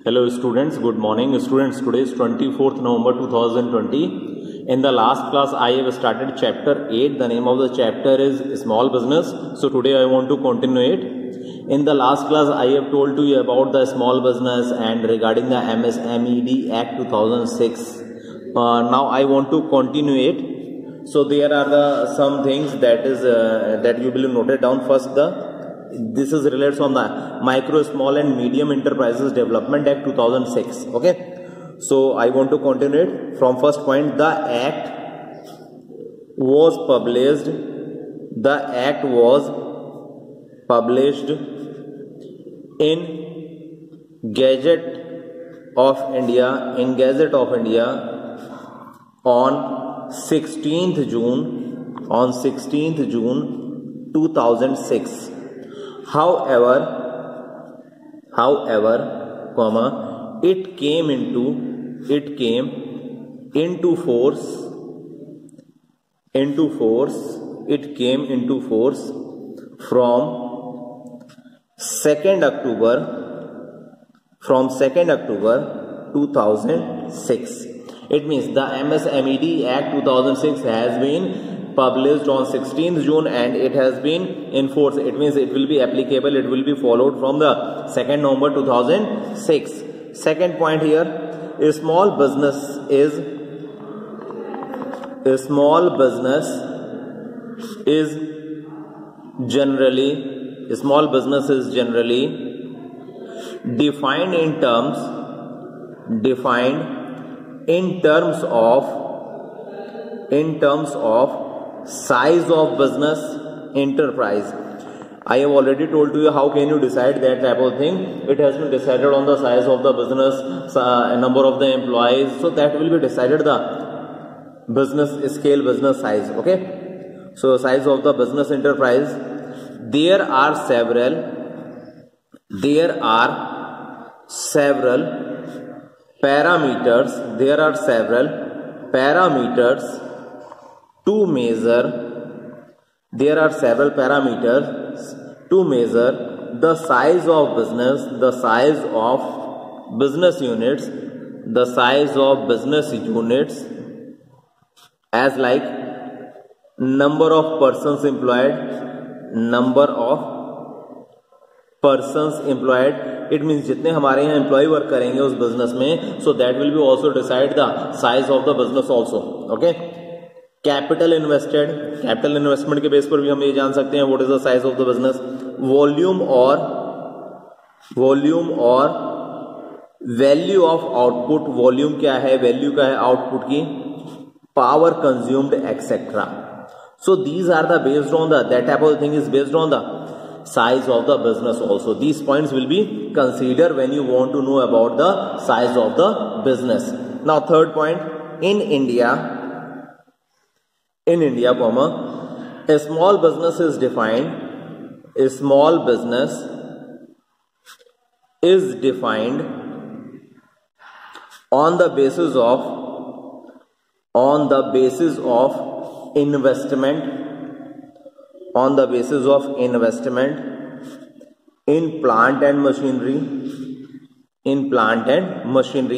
Hello students, good morning students. Today is 24th November 2020. In the last class I have started chapter 8. The name of the chapter is small business. So today I want to continue it. In the last class I have told to you about the small business and regarding the MSMED Act 2006. Now I want to continue it. So there are some things that you will note it down. First, this is related on the Micro, Small and Medium Enterprises Development Act 2006. Okay, so I want to continue it from first point. The act was published. The act was published in Gazette of India. In Gazette of India on 16th June. On 16th June 2006. However, it came into force. It came into force from 2nd October 2006. It means the MSMED Act 2006 has been published on 16th June and it has been enforced. It means it will be applicable, it will be followed from the 2nd November 2006. Second point here, a small business is generally defined in terms of size of business enterprise. I have already told to you how can you decide that type of thing. It has been decided on the size of the business, number of the employees. So that will be decided the business scale, business size. Okay. So size of the business enterprise. There are several parameters. To measure the size of business, the size of business units, as like number of persons employed. It means जितने हमारे यहाँ employ work करेंगे उस business में, so that will be also decide the size of the business also. Okay. Capital investment के base पर भी हम ये जान सकते हैं what is the size of the business. Volume और वैल्यू ऑफ आउटपुट. वॉल्यूम क्या है, वैल्यू क्या है आउटपुट की, power consumed etcetera. So these are the based on the that type of thing is based on the size of the business also. These points will be considered when you want to know about the size of the business. Now third point, in India, a small business is defined. A small business is defined on the basis of investment. On the basis of investment in plant and machinery.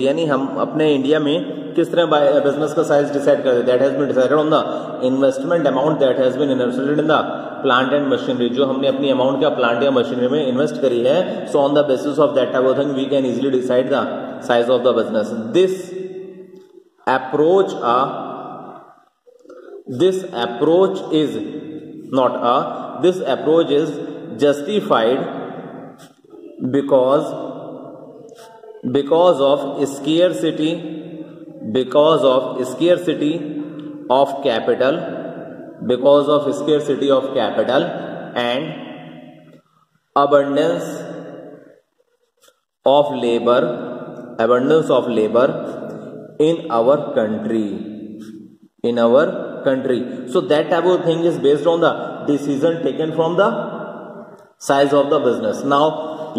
यानी हम अपने India में किस तरह business का size decide करते हैं. That has been decided on the investment amount that has been invested in the plant and machinery. जो हमने अपनी अमाउंट क्या प्लांट या मशीनरी में इन्वेस्ट करी है. So on the basis of that type of thing we can easily decide the size of the business. This approach is justified because of scarcity of capital and abundance of labor in our country. So that type of thing is based on the decision taken from the size of the business. Now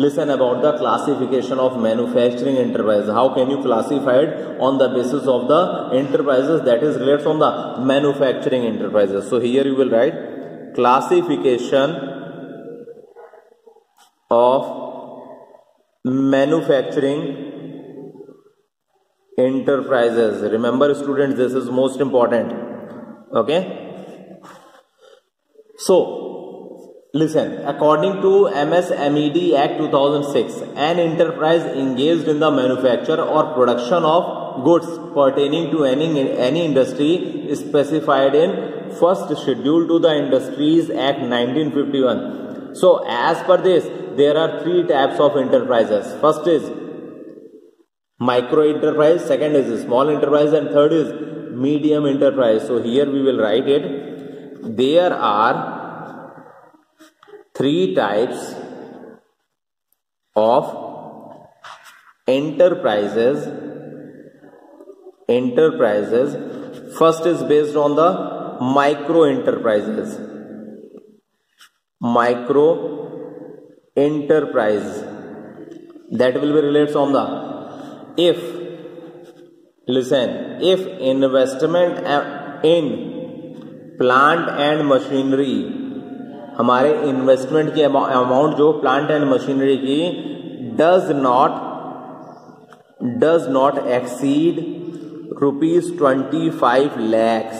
listen about the classification of manufacturing enterprise. How can you classify it on the basis of the enterprises that is related from the manufacturing enterprises. So here you will write classification of manufacturing enterprises. Remember students, this is most important. Okay, so listen, according to MSMED Act 2006, an enterprise engaged in the manufacture or production of goods pertaining to any industry specified in first schedule to the Industries Act 1951. So as per this, there are three types of enterprises. First is micro enterprise, second is small enterprise, and third is medium enterprise. So here we will write it. There are three types of enterprises. First is based on the micro enterprises. Micro enterprise, that will be related on the if investment in plant and machinery, हमारे investment की amount जो plant and machinery की does not exceed ₹25 lakhs.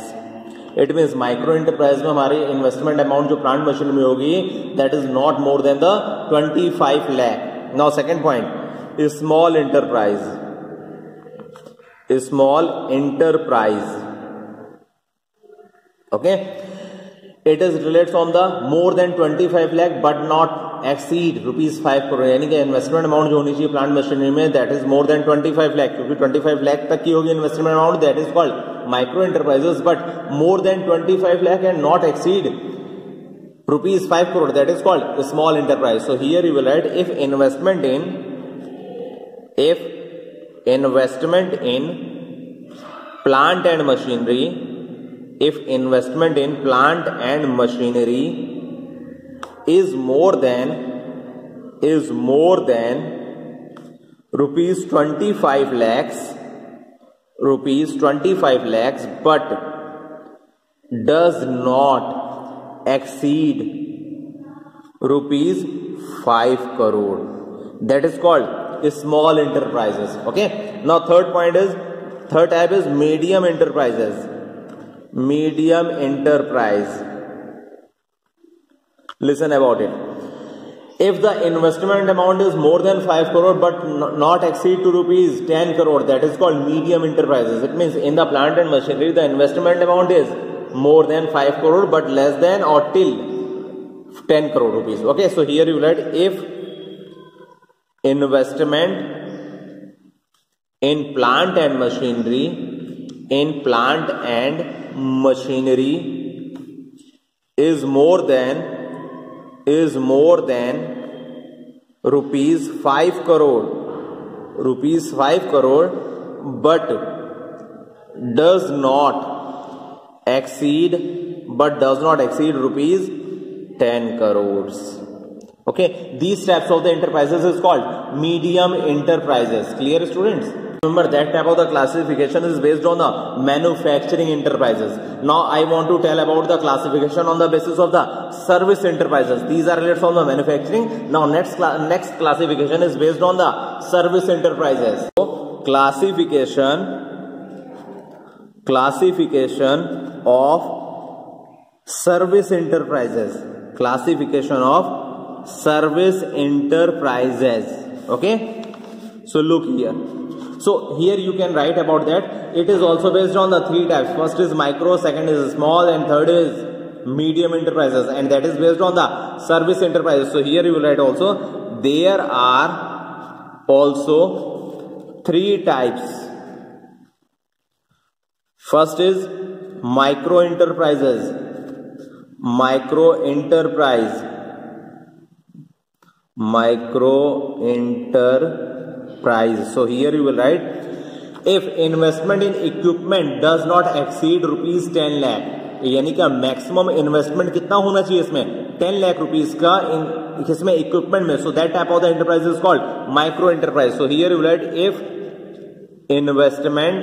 It means micro enterprise में हमारी investment amount जो plant machine में होगी that is not more than the 25 lakh. Now second point, small enterprise. Okay, it is relates on the more than 25 lakh but not exceed ₹5 crore. यानी कि investment amount जो होनी चाहिए plant machinery में that is more than 25 lakh, क्योंकि 25 lakh तक की होगी investment amount, that is called micro enterprises. But more than 25 lakh and not exceed ₹5 crore, that is called a small enterprise. So here you will write if investment in plant and machinery, if investment in plant and machinery is more than ₹25 lakhs but does not exceed ₹5 crore, that is called small enterprises. Okay, now third type is medium enterprises. Medium enterprise, listen about it. If the investment amount is more than 5 crore but not exceed to ₹10 crore, that is called medium enterprises. It means in the plant and machinery the investment amount is more than 5 crore but less than or till 10 crore rupees. Okay, so here you write if investment in plant and machinery is more than ₹5 crore but does not exceed ₹10 crores. Okay, these types of the enterprises is called medium enterprises. Clear students? Remember that type of the classification is based on the manufacturing enterprises. Now I want to tell about the classification on the basis of the service enterprises. These are related from the manufacturing. Now next classification is based on the service enterprises. So classification of service enterprises. Okay, so look here. So here you can write about that. It is also based on the three types. First is micro, second is small, and third is medium enterprises, and that is based on the service enterprises. So here you will write also there are also three types. First is micro enterprise. So here you will write if investment in equipment does not exceed ₹10 lakh, यानी कि maximum investment कितना होना चाहिए इसमें 10 lakh rupees का इसमें equipment में. So that type of the enterprise is called micro enterprise. So here you right if investment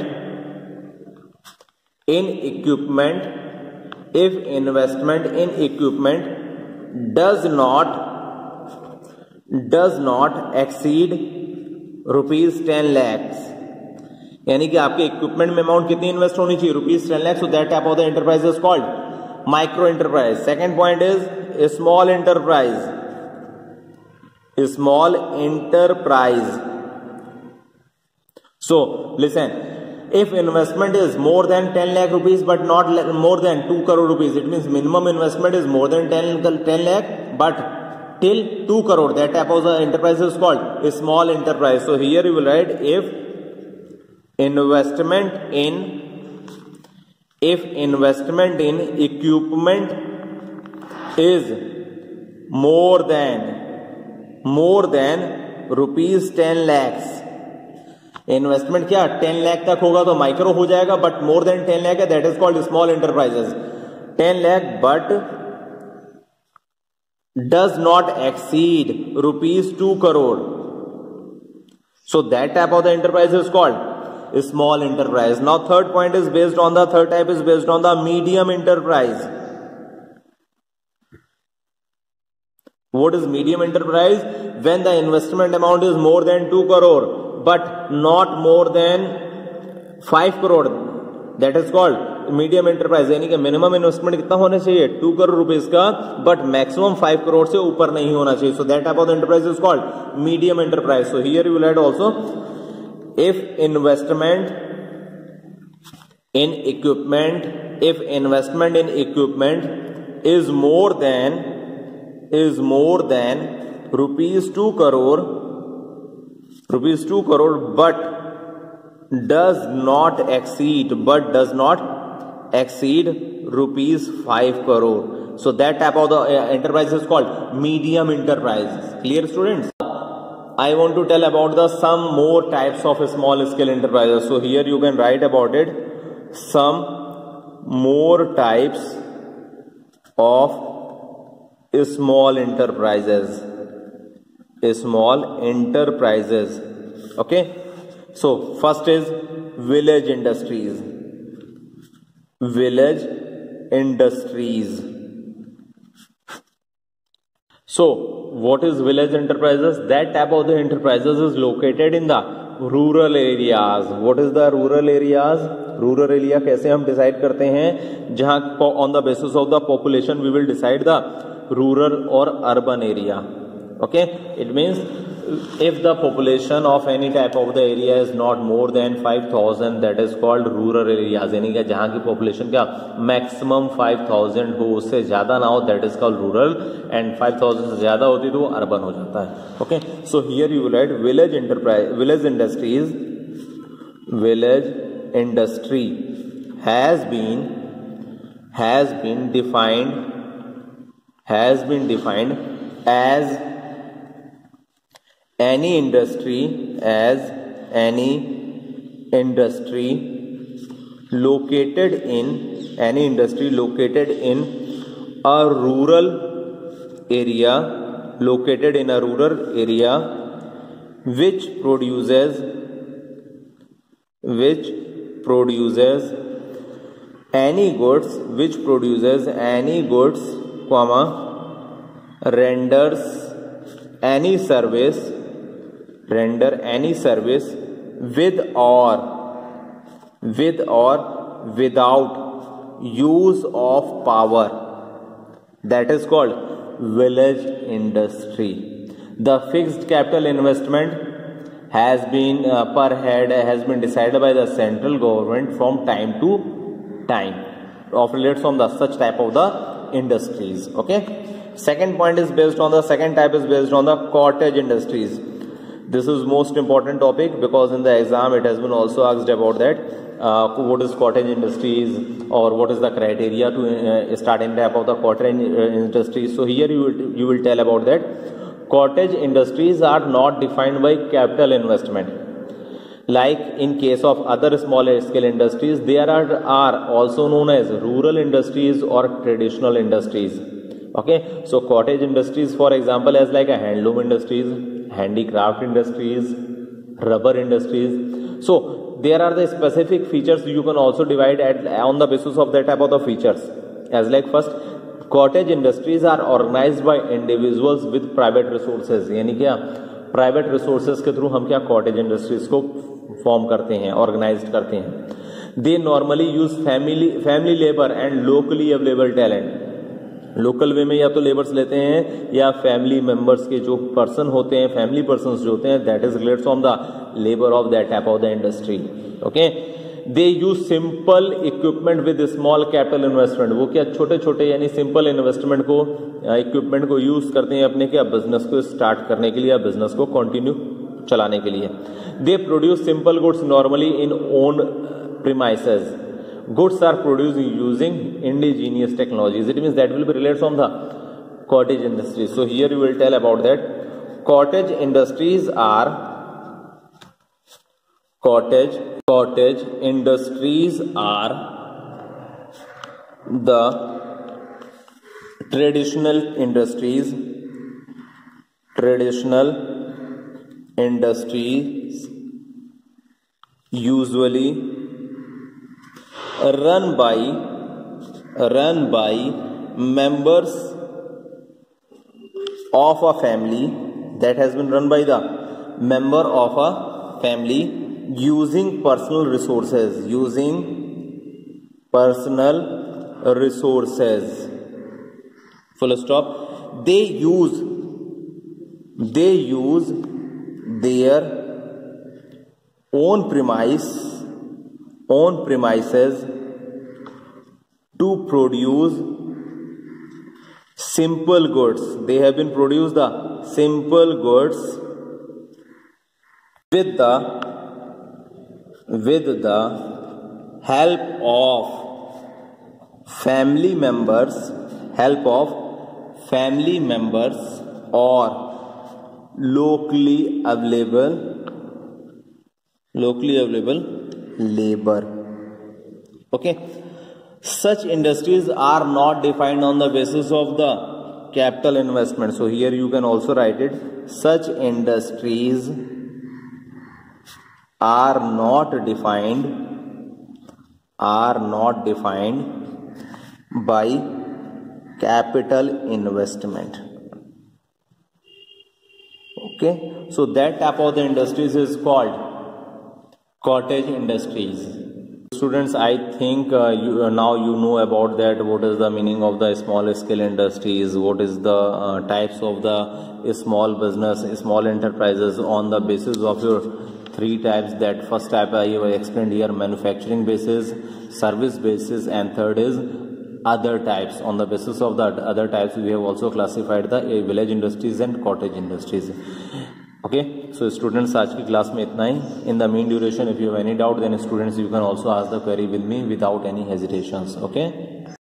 in equipment does not exceed ₹10 lakhs, यानी कि आपके इक्विपमेंट में अमाउंट कितनी इन्वेस्ट होनी चाहिए, rupees 10 lakh. So that type of the enterprise is called micro enterprise. Second point is small enterprise. Small enterprise. So listen, if investment is more than 10 lakh rupees but not more than 2 crore rupees, it means minimum investment is more than 10 lakh but till 2 crore, that type of the enterprise is called a small enterprise. So here you will write if investment in equipment is more than rupees 10 lakhs. Investment क्या 10 लाख तक होगा तो micro हो जाएगा, but more than 10 lakh है that is called small enterprises. 10 lakh but does not exceed rupees 2 crore. So that type of the enterprise is called small enterprise. Now third point is based on the third type is based on the medium enterprise. What is medium enterprise? When the investment amount is more than 2 crore but not more than 5 crore, that is called medium enterprise. यानी कि minimum investment कितना होना चाहिए 2 crore rupees का, but maximum 5 crore से ऊपर नहीं होना चाहिए. So that type of enterprise is called medium enterprise. So here you will add also if investment in equipment is more than rupees 2 crore but does not exceed rupees 5 crore. So that type of the enterprise is called medium enterprise. Clear, students? I want to tell about the some more types of small scale enterprises. So here you can write about it. Some more types of small enterprises. Okay, so first is village industries. So what is village enterprises? That type of the enterprises is located in the rural areas. What is the rural areas? Rural area कैसे हम decide करते हैं? जहां on the basis of the population we will decide the rural और urban area. Okay, it means if the population of any type of the area is not more than 5000, that is called rural areas. यानी कि जहां की population क्या maximum 5000 हो, उससे ज्यादा ना हो, that is called rural, and 5000 से ज्यादा होती तो वो urban हो जाता है. Okay, so here you will write village industries. Village industry has been defined as any industry located in a rural area which produces any goods, renders any service with or without use of power. That is called village industry. The fixed capital investment has been per head has been decided by the central government from time to time, operates from the such type of the industries. Okay, second point is based on the second type is based on the cottage industries. This is most important topic because in the exam it has been also asked about that. What is cottage industries, or what is the criteria to start in type of the cottage industries? So here you will tell about that. Cottage industries are not defined by capital investment. Like in case of other small scale industries, there are also known as rural industries or traditional industries. Okay, so cottage industries, for example, as like a handloom industries, handicraft industries, rubber industries. So there are the specific features you can also divide on the basis of that type of the features. As like first, cottage industries are organized by individuals with private resources. यानी क्या private resources के through हम क्या cottage industries को form करते हैं, organise करते हैं. They normally use family labour and locally available talent. Local way में या तो लेबर्स लेते हैं या फैमिली मेंबर्स के जो पर्सन होते हैं, फैमिली पर्सन्स जो होते हैं, that is related from the labour of that type of the industry. Okay. They use simple equipment with small capital investment. वो क्या छोटे छोटे यानी सिंपल इन्वेस्टमेंट को, इक्विपमेंट को यूज करते हैं अपने क्या बिजनेस को स्टार्ट करने के लिए या बिजनेस को कंटिन्यू चलाने के लिए. They produce simple goods normally in own premises. Goods are produced using indigenous technologies. It means that will be related from the cottage industry. So here you will tell about that. Cottage industries are the traditional industries usually run by members of a family, that has been run by the member of a family using personal resources. Full stop. They use their own premises to produce simple goods. They have been produced the simple goods with the help of family members or locally available labor. Okay. Such industries are not defined on the basis of the capital investment. So here you can also write it. Such industries are not defined by capital investment. Okay. So that type of the industries is called cottage industries. Students, I think now you know about that. What is the meaning of the small scale industries? What is the types of the small business, small enterprises on the basis of your three types. That first type I have explained here, manufacturing basis, service basis, and third is other types. On the basis of the other types, we have also classified the village industries and cottage industries. Okay, so students, आज की class में इतना ही. In the mean duration, if you have any doubt, then students you can also ask the query with me without any hesitations. Okay.